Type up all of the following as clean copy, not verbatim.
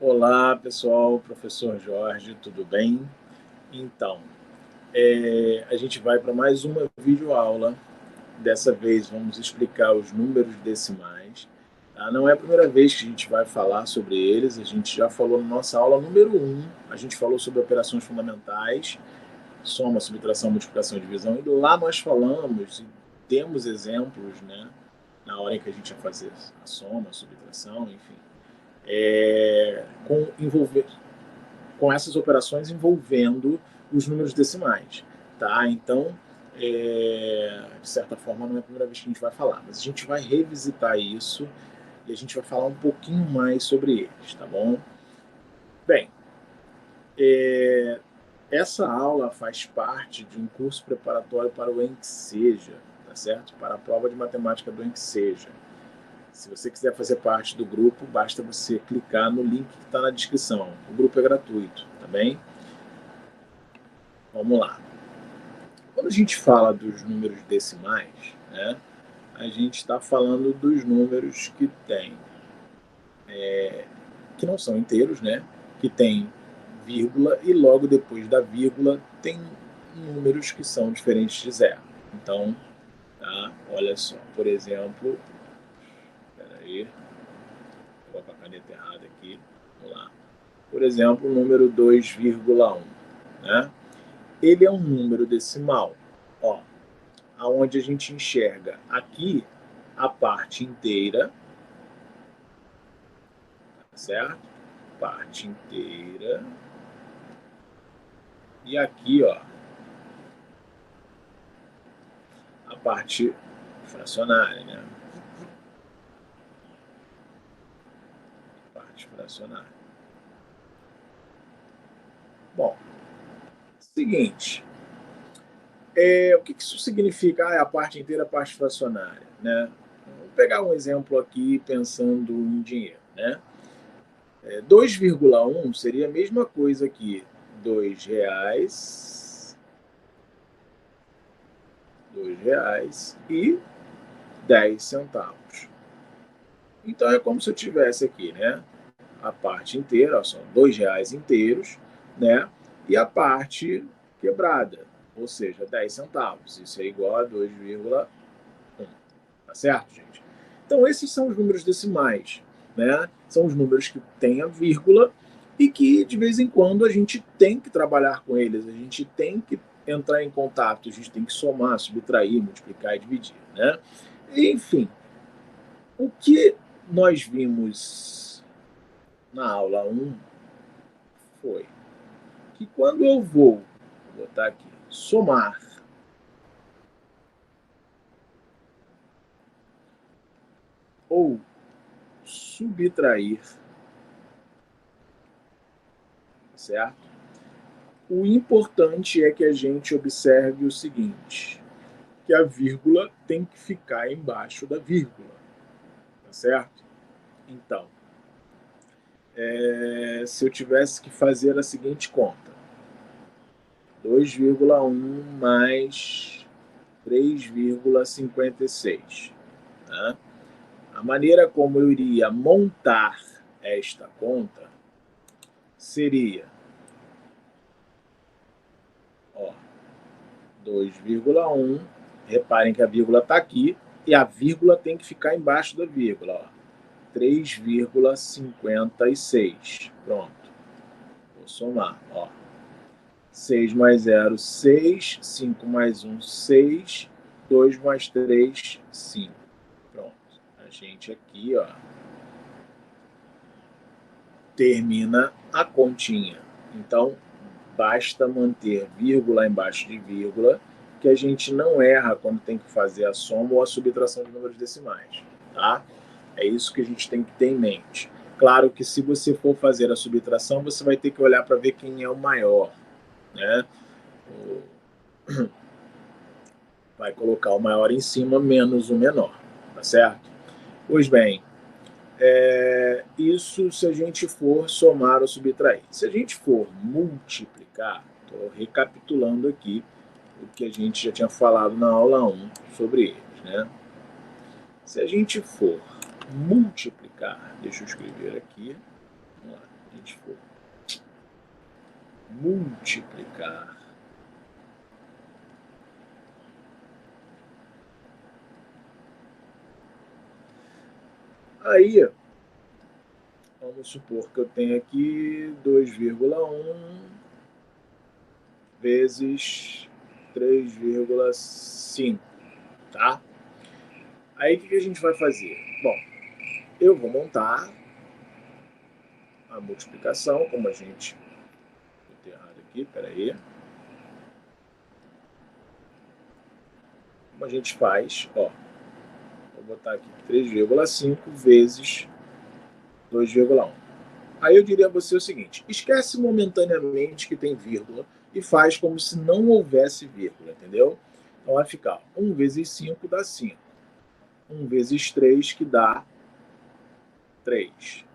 Olá, pessoal, professor Jorge, tudo bem? Então, a gente vai para mais uma videoaula. Dessa vez vamos explicar os números decimais. Tá? Não é a primeira vez que a gente vai falar sobre eles, a gente já falou na nossa aula número 1, a gente falou sobre operações fundamentais, soma, subtração, multiplicação e divisão, e lá nós falamos e temos exemplos, né, na hora em que a gente ia fazer a soma, a subtração, enfim, com essas operações envolvendo os números decimais. Tá? Então, de certa forma, não é a primeira vez que a gente vai falar, mas a gente vai revisitar isso e a gente vai falar um pouquinho mais sobre eles, tá bom? Bem, essa aula faz parte de um curso preparatório para o ENCSEJA, tá certo? Para a prova de matemática do ENCSEJA. Se você quiser fazer parte do grupo, basta você clicar no link que está na descrição. O grupo é gratuito, tá bem? Vamos lá. Quando a gente fala dos números decimais, né, a gente está falando dos números que tem, que não são inteiros, né, que tem vírgula e logo depois da vírgula tem números que são diferentes de zero. Então, tá, olha só, por exemplo, espera aí, vou colocar a caneta errada aqui, vamos lá. Por exemplo, o número 2,1, né? Ele é um número decimal, ó, aonde a gente enxerga aqui a parte inteira, certo? Parte inteira. E aqui, ó, a parte fracionária, né? Parte fracionária. Bom, seguinte. O que isso significa? Ah, é a parte inteira, a parte fracionária, né? Vou pegar um exemplo aqui pensando em dinheiro, né? 2,1 seria a mesma coisa que R$ 2, R$ 2,10. Então é como se eu tivesse aqui, né? A parte inteira, ó, são R$ 2 inteiros, né? E a parte quebrada, ou seja, 10 centavos. Isso é igual a 2,1. Tá certo, gente? Então esses são os números decimais, né? São os números que têm a vírgula e que de vez em quando a gente tem que trabalhar com eles, a gente tem que entrar em contato, a gente tem que somar, subtrair, multiplicar e dividir, né? Enfim, o que nós vimos na aula 1 foi que quando eu vou botar aqui, somar ou subtrair, certo? O importante é que a gente observe o seguinte, que a vírgula tem que ficar embaixo da vírgula, tá certo? Então, se eu tivesse que fazer a seguinte conta, 2,1 mais 3,56, né? A maneira como eu iria montar esta conta seria, ó, 2,1, reparem que a vírgula está aqui, e a vírgula tem que ficar embaixo da vírgula, ó, 3,56. Pronto. Vou somar, ó. 6 mais 0, 6. 5 mais 1, 6. 2 mais 3, 5. Pronto. A gente aqui, ó, termina a continha. Então, basta manter vírgula embaixo de vírgula, que a gente não erra quando tem que fazer a soma ou a subtração de números decimais, tá? É isso que a gente tem que ter em mente. Claro que se você for fazer a subtração, você vai ter que olhar para ver quem é o maior, né? Vai colocar o maior em cima menos o menor, tá certo? Pois bem, isso se a gente for somar ou subtrair. Se a gente for multiplicar, estou recapitulando aqui o que a gente já tinha falado na aula 1 sobre eles, né? Se a gente for multiplicar, deixa eu escrever aqui, vamos lá, multiplicar aí, vamos supor que eu tenho aqui 2,1 vezes 3,5, tá? Aí o que a gente vai fazer? Bom, eu vou montar a multiplicação, como a gente... Vou errado aqui, peraí. Como a gente faz, ó. Vou botar aqui 3,5 vezes 2,1. Aí eu diria a você o seguinte: esquece momentaneamente que tem vírgula e faz como se não houvesse vírgula, entendeu? Então vai ficar 1 vezes 5 dá 5. 1 vezes 3 que dá 3.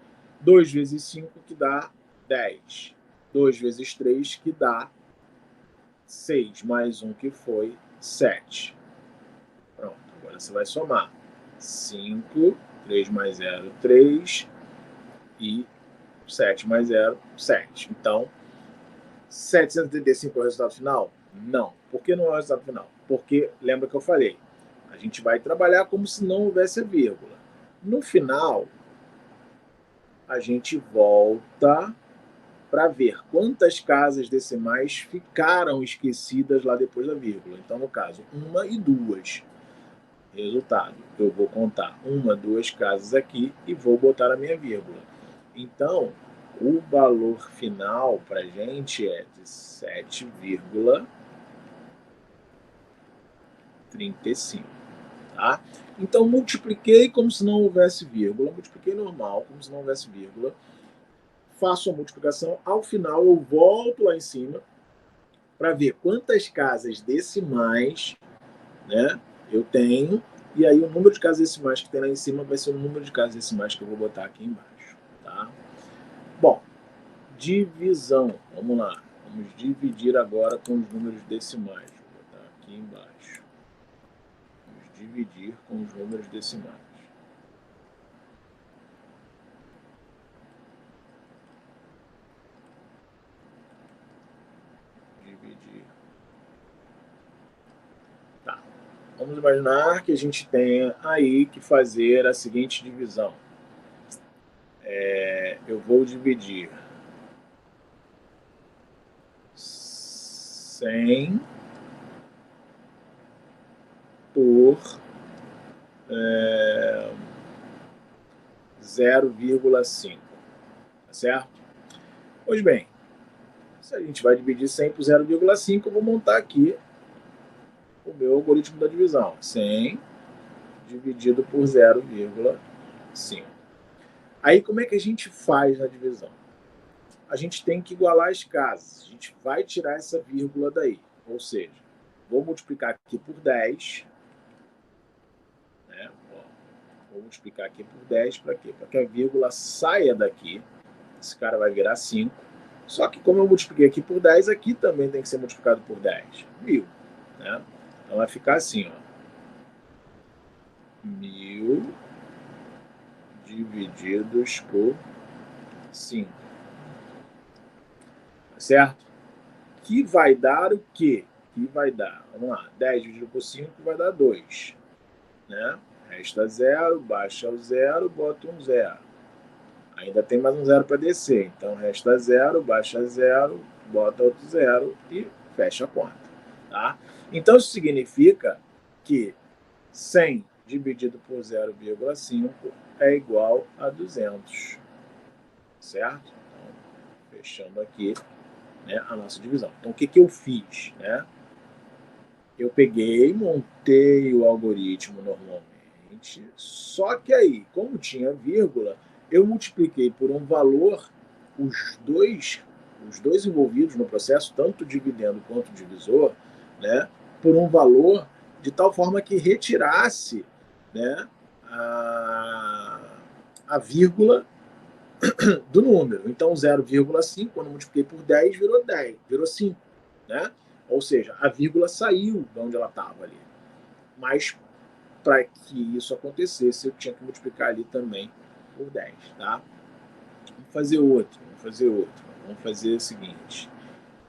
2 vezes 5 que dá 10. 2 vezes 3 que dá 6, mais 1 que foi 7. Pronto, agora você vai somar. 5, 3 mais 0, 3 e 7 mais 0, 7. Então, 735 é o resultado final? Não. Por que não é o resultado final? Porque, lembra que eu falei, a gente vai trabalhar como se não houvesse a vírgula. No final, a gente volta para ver quantas casas decimais ficaram esquecidas lá depois da vírgula. Então, no caso, 1 e 2. Resultado, eu vou contar 1, 2 casas aqui e vou botar a minha vírgula. Então, o valor final para a gente é de 7,35. Tá? Então, multipliquei como se não houvesse vírgula, multipliquei normal, como se não houvesse vírgula, faço a multiplicação, ao final eu volto lá em cima para ver quantas casas decimais, né, eu tenho, e aí o número de casas decimais que tem lá em cima vai ser o número de casas decimais que eu vou botar aqui embaixo. Tá? Bom, divisão. Vamos lá. Vamos dividir agora com os números decimais. Vou botar aqui embaixo. Vamos dividir com os números decimais. Dividir. Tá. Vamos imaginar que a gente tenha aí que fazer a seguinte divisão. Eu vou dividir 100 por 0,5, tá certo? Pois bem, se a gente vai dividir 100 por 0,5, eu vou montar aqui o meu algoritmo da divisão. 100 dividido por 0,5. Aí como é que a gente faz na divisão? A gente tem que igualar as casas. A gente vai tirar essa vírgula daí. Ou seja, vou multiplicar aqui por 10. Né? Vou multiplicar aqui por 10 para quê? Para que a vírgula saia daqui. Esse cara vai virar 5. Só que como eu multipliquei aqui por 10, aqui também tem que ser multiplicado por 10. 1000. Né? Então vai ficar assim, ó. 1000 divididos por 5. Certo? Que vai dar o quê? Que vai dar, vamos lá, 10 dividido por 5 vai dar 2. Né? Resta 0, baixa o 0, bota um 0. Ainda tem mais um 0 para descer. Então, resta 0, baixa 0, bota outro 0 e fecha a conta. Tá? Então, isso significa que 100 dividido por 0,5 é igual a 200. Certo? Então, fechando aqui, né, a nossa divisão. Então, o que eu fiz? Né? Eu peguei, montei o algoritmo normalmente, só que aí, como tinha vírgula, eu multipliquei por um valor os dois envolvidos no processo, tanto o dividendo quanto o divisor, né, por um valor de tal forma que retirasse, né, a vírgula do número. Então, 0,5, quando eu multipliquei por 10, virou 10, virou 5. Né? Ou seja, a vírgula saiu de onde ela estava ali. Mas, para que isso acontecesse, eu tinha que multiplicar ali também por 10. Tá? Vamos fazer outro. Vamos fazer o seguinte.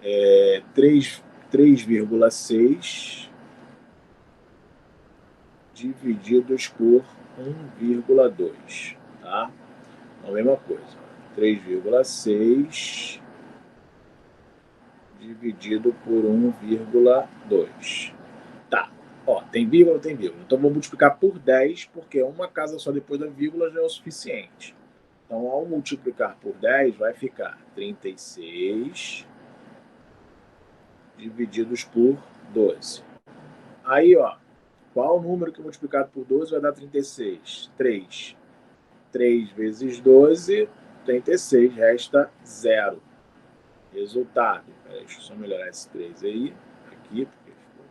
3,6 divididos por 1,2, tá? A mesma coisa. 3,6 dividido por 1,2. Tá. Ó, tem vírgula, tem vírgula. Então, vou multiplicar por 10, porque uma casa só depois da vírgula já é o suficiente. Então, ao multiplicar por 10, vai ficar 36 divididos por 12. Aí, ó, qual o número que multiplicado por 12 vai dar 36? 3. 3 vezes 12, 36, resta 0. Resultado. Peraí, deixa eu só melhorar esse 3 aí. Aqui, porque ficou.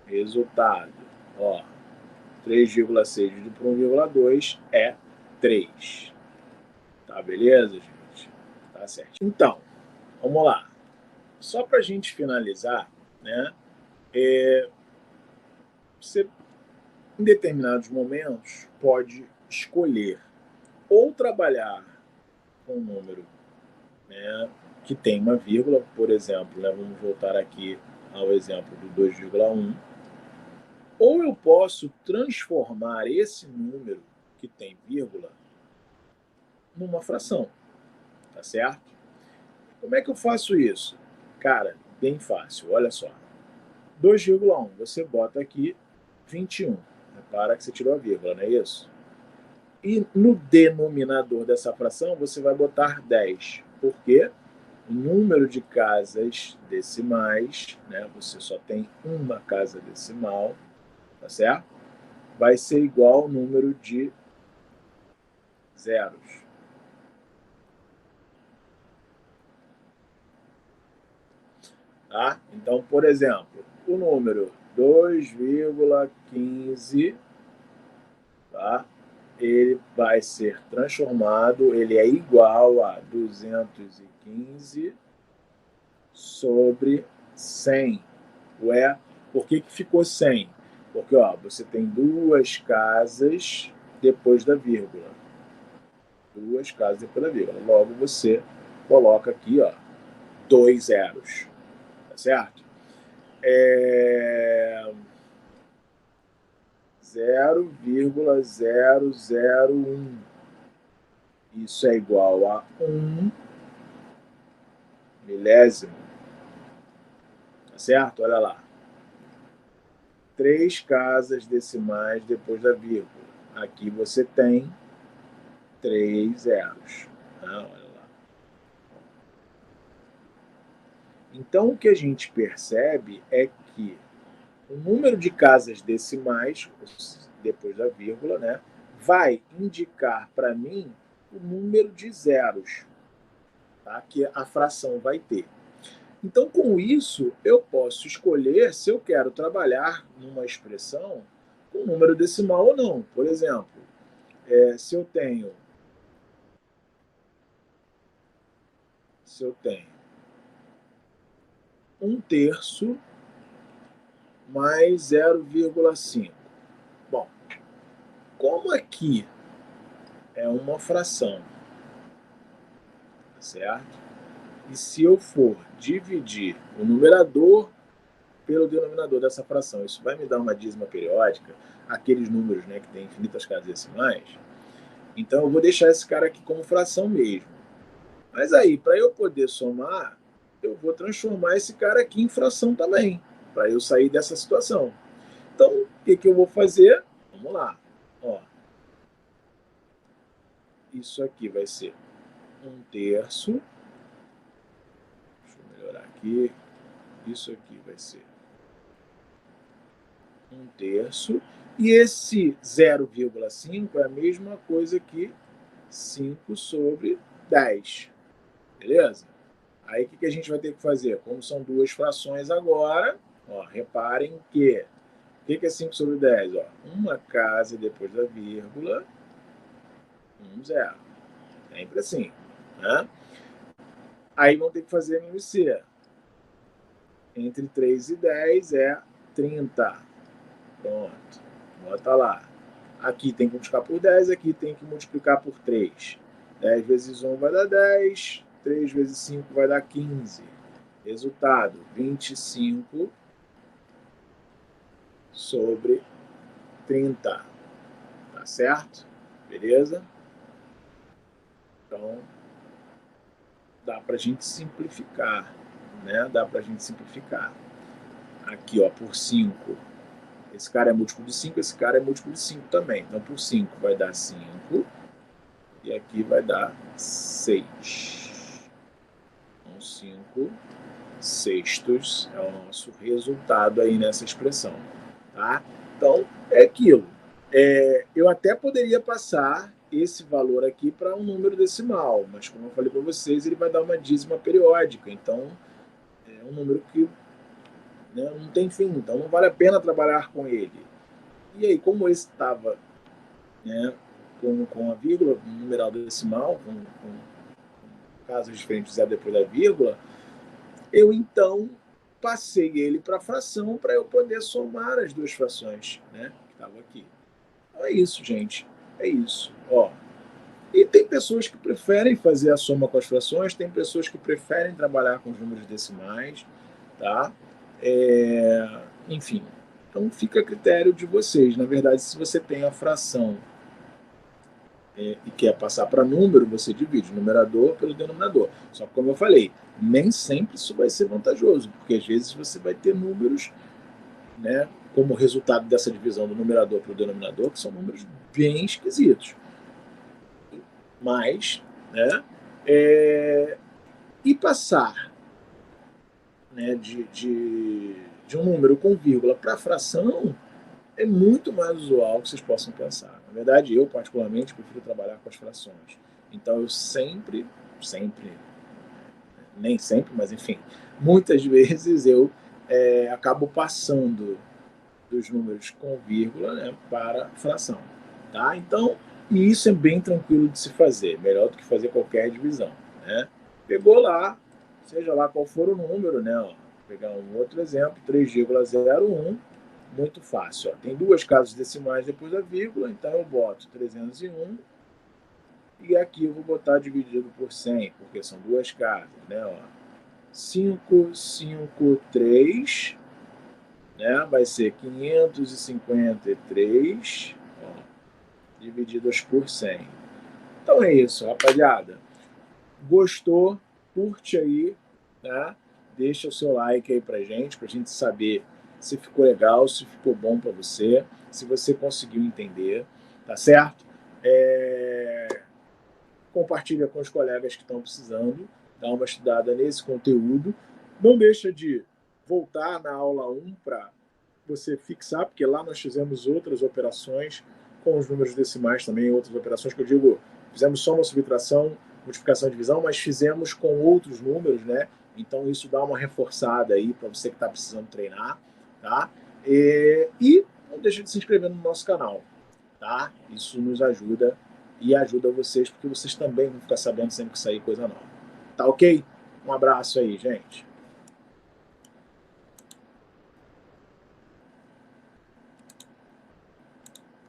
Resultado. Ó, 3,6 dividido por 1,2 é 3. Tá, beleza, gente? Tá certo. Então, vamos lá. Só para a gente finalizar, né? Você, em determinados momentos, pode escolher ou trabalhar com um número, né, que tem uma vírgula, por exemplo, né, vamos voltar aqui ao exemplo do 2,1, ou eu posso transformar esse número que tem vírgula numa fração, tá certo? Como é que eu faço isso? Cara, bem fácil, olha só. 2,1, você bota aqui 21. Repara que você tirou a vírgula, não é isso? E no denominador dessa fração, você vai botar 10. Por quê? O número de casas decimais, né? Você só tem uma casa decimal, tá certo? Vai ser igual ao número de zeros. Tá? Então, por exemplo, o número 2,15, tá? Ele vai ser transformado, ele é igual a 215 sobre 100. Ué, por que ficou 100? Porque ó, você tem duas casas depois da vírgula. Duas casas depois da vírgula. Logo você coloca aqui, ó, 2 zeros. Tá certo? 0,001. Isso é igual a 1 milésimo. Tá certo? Olha lá. 3 casas decimais depois da vírgula. Aqui você tem 3 zeros. Ah, olha lá. Então, o que a gente percebe é que o número de casas decimais, depois da vírgula, né, vai indicar para mim o número de zeros, tá, que a fração vai ter. Então, com isso, eu posso escolher se eu quero trabalhar numa expressão com número decimal ou não. Por exemplo, se eu tenho 1/3 mais 0,5. Bom, como aqui é uma fração, certo? E se eu for dividir o numerador pelo denominador dessa fração, isso vai me dar uma dízima periódica, aqueles números, né, que tem infinitas casas decimais. Então eu vou deixar esse cara aqui como fração mesmo. Mas aí, para eu poder somar, eu vou transformar esse cara aqui em fração também, para eu sair dessa situação. Então, o que eu vou fazer? Vamos lá. Ó, isso aqui vai ser 1/3. Deixa eu melhorar aqui. Isso aqui vai ser 1/3. E esse 0,5 é a mesma coisa que 5 sobre 10. Beleza? Aí o que a gente vai ter que fazer? Como são duas frações agora, ó, reparem que o que é 5 sobre 10? Ó, uma casa depois da vírgula, 0. Sempre assim. Né? Aí vão ter que fazer MMC. Entre 3 e 10 é 30. Pronto. Bota lá. Aqui tem que multiplicar por 10, aqui tem que multiplicar por 3. 10 vezes 1 vai dar 10. 3 vezes 5 vai dar 15. Resultado, 25 sobre 30. Tá certo? Beleza? Então, dá para a gente simplificar, né? Dá para a gente simplificar. Aqui, ó, por 5. Esse cara é múltiplo de 5, esse cara é múltiplo de 5 também. Então, por 5 vai dar 5. E aqui vai dar 6. Então, 5 sextos é o nosso resultado aí nessa expressão. Tá? Então, é aquilo. Eu até poderia passar esse valor aqui para um número decimal, mas como eu falei para vocês, ele vai dar uma dízima periódica. Então, é um número que, né, não tem fim. Então, não vale a pena trabalhar com ele. E aí, como esse estava, né, com a vírgula, um numeral decimal, com casos diferentes zero depois da vírgula, eu então passei ele para fração para eu poder somar as duas frações, né, que estavam aqui. Então é isso, gente. É isso. Ó. E tem pessoas que preferem fazer a soma com as frações, tem pessoas que preferem trabalhar com os números decimais, tá? Enfim, então fica a critério de vocês. Na verdade, se você tem a fração e quer passar para número, você divide o numerador pelo denominador. Só que, como eu falei, nem sempre isso vai ser vantajoso, porque às vezes você vai ter números, né, como resultado dessa divisão do numerador pelo denominador, que são números bem esquisitos. Mas, né, e passar, né, de um número com vírgula para fração é muito mais usual que vocês possam pensar. Na verdade, eu particularmente prefiro trabalhar com as frações. Então eu sempre, nem sempre, mas enfim, muitas vezes eu acabo passando dos números com vírgula, né, para fração. Tá? Então, e isso é bem tranquilo de se fazer, melhor do que fazer qualquer divisão. Né? Pegou lá, seja lá qual for o número, né? Ó, vou pegar um outro exemplo, 3,01, muito fácil. Ó. Tem duas casas decimais depois da vírgula, então eu boto 301 e aqui eu vou botar dividido por 100, porque são duas casas. Né? Ó. 553, né? Vai ser 553, ó, divididas por 100. Então é isso, rapaziada. Gostou? Curte aí, tá? Deixa o seu like aí pra gente saber se ficou legal, se ficou bom para você, se você conseguiu entender, tá certo? Compartilha com os colegas que estão precisando, dá uma estudada nesse conteúdo. Não deixa de voltar na aula 1 para você fixar, porque lá nós fizemos outras operações com os números decimais também, outras operações que eu digo, fizemos soma, subtração, multiplicação e divisão, mas fizemos com outros números, né? Então isso dá uma reforçada aí para você que está precisando treinar, tá? E não deixa de se inscrever no nosso canal, tá? Isso nos ajuda e ajuda vocês, porque vocês também vão ficar sabendo sempre que sair coisa nova. Tá ok? Um abraço aí, gente.